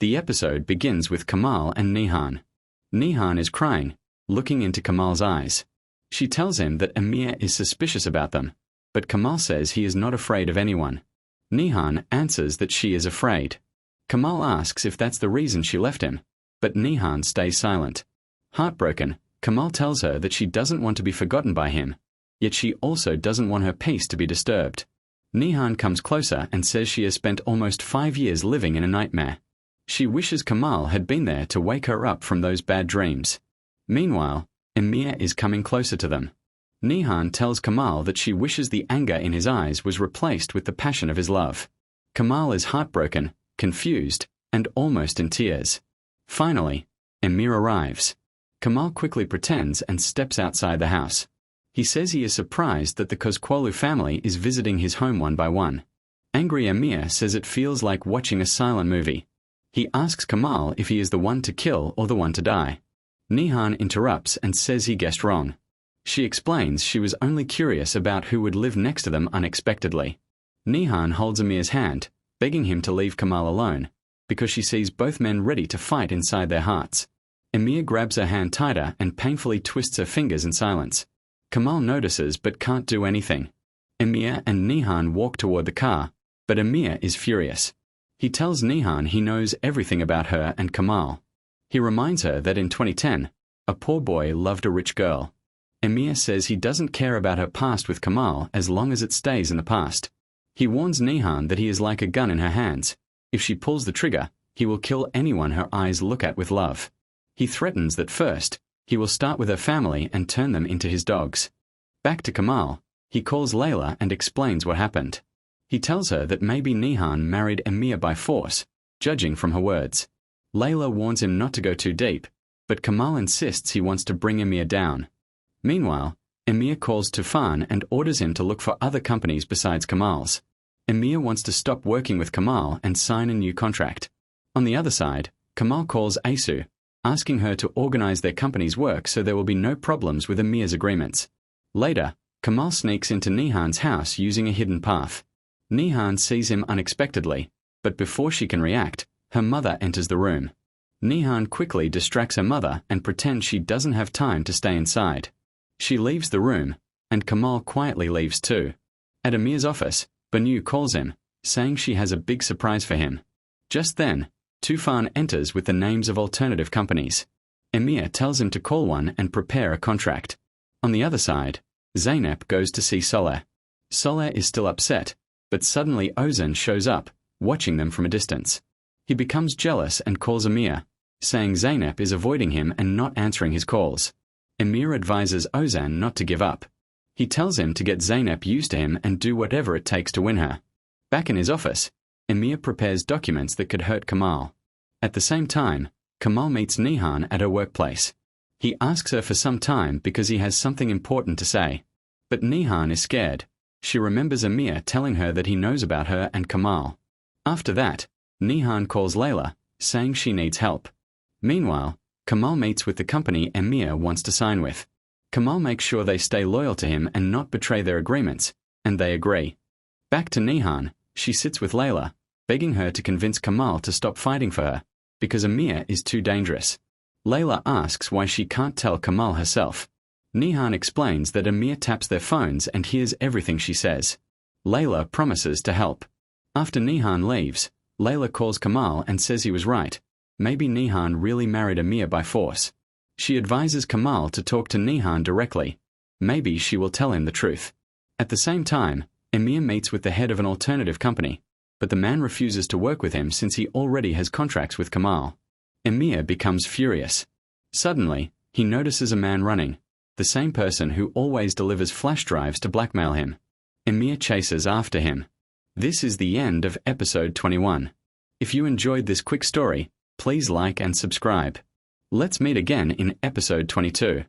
The episode begins with Kemal and Nihan. Nihan is crying, looking into Kemal's eyes. She tells him that Emir is suspicious about them, but Kemal says he is not afraid of anyone. Nihan answers that she is afraid. Kemal asks if that's the reason she left him, but Nihan stays silent. Heartbroken, Kemal tells her that she doesn't want to be forgotten by him, yet she also doesn't want her peace to be disturbed. Nihan comes closer and says she has spent almost 5 years living in a nightmare. She wishes Kemal had been there to wake her up from those bad dreams. Meanwhile, Emir is coming closer to them. Nihan tells Kemal that she wishes the anger in his eyes was replaced with the passion of his love. Kemal is heartbroken, confused, and almost in tears. Finally, Emir arrives. Kemal quickly pretends and steps outside the house. He says he is surprised that the Kozquolu family is visiting his home one by one. Angry Emir says it feels like watching a silent movie. He asks Kemal if he is the one to kill or the one to die. Nihan interrupts and says he guessed wrong. She explains she was only curious about who would live next to them unexpectedly. Nihan holds Emir's hand, begging him to leave Kemal alone, because she sees both men ready to fight inside their hearts. Emir grabs her hand tighter and painfully twists her fingers in silence. Kemal notices but can't do anything. Emir and Nihan walk toward the car, but Emir is furious. He tells Nihan he knows everything about her and Kemal. He reminds her that in 2010, a poor boy loved a rich girl. Emir says he doesn't care about her past with Kemal as long as it stays in the past. He warns Nihan that he is like a gun in her hands. If she pulls the trigger, he will kill anyone her eyes look at with love. He threatens that first, he will start with her family and turn them into his dogs. Back to Kemal, he calls Layla and explains what happened. He tells her that maybe Nihan married Emir by force, judging from her words. Layla warns him not to go too deep, but Kemal insists he wants to bring Emir down. Meanwhile, Emir calls Tufan and orders him to look for other companies besides Kemal's. Emir wants to stop working with Kemal and sign a new contract. On the other side, Kemal calls Asu, asking her to organize their company's work so there will be no problems with Emir's agreements. Later, Kemal sneaks into Nihan's house using a hidden path. Nihan sees him unexpectedly, but before she can react, her mother enters the room. Nihan quickly distracts her mother and pretends she doesn't have time to stay inside. She leaves the room, and Kemal quietly leaves too. At Emir's office, Banu calls him, saying she has a big surprise for him. Just then, Tufan enters with the names of alternative companies. Emir tells him to call one and prepare a contract. On the other side, Zeynep goes to see Soleh. Soleh is still upset, but suddenly Ozan shows up, watching them from a distance. He becomes jealous and calls Emir, saying Zeynep is avoiding him and not answering his calls. Emir advises Ozan not to give up. He tells him to get Zeynep used to him and do whatever it takes to win her. Back in his office, Emir prepares documents that could hurt Kemal. At the same time, Kemal meets Nihan at her workplace. He asks her for some time because he has something important to say. But Nihan is scared. She remembers Emir telling her that he knows about her and Kemal. After that, Nihan calls Layla, saying she needs help. Meanwhile, Kemal meets with the company Emir wants to sign with. Kemal makes sure they stay loyal to him and not betray their agreements, and they agree. Back to Nihan, she sits with Layla, begging her to convince Kemal to stop fighting for her, because Emir is too dangerous. Layla asks why she can't tell Kemal herself. Nihan explains that Emir taps their phones and hears everything she says. Layla promises to help. After Nihan leaves, Layla calls Kemal and says he was right. Maybe Nihan really married Emir by force. She advises Kemal to talk to Nihan directly. Maybe she will tell him the truth. At the same time, Emir meets with the head of an alternative company, but the man refuses to work with him since he already has contracts with Kemal. Emir becomes furious. Suddenly, he notices a man running, the same person who always delivers flash drives to blackmail him. Emir chases after him. This is the end of episode 21. If you enjoyed this quick story, please like and subscribe. Let's meet again in episode 22.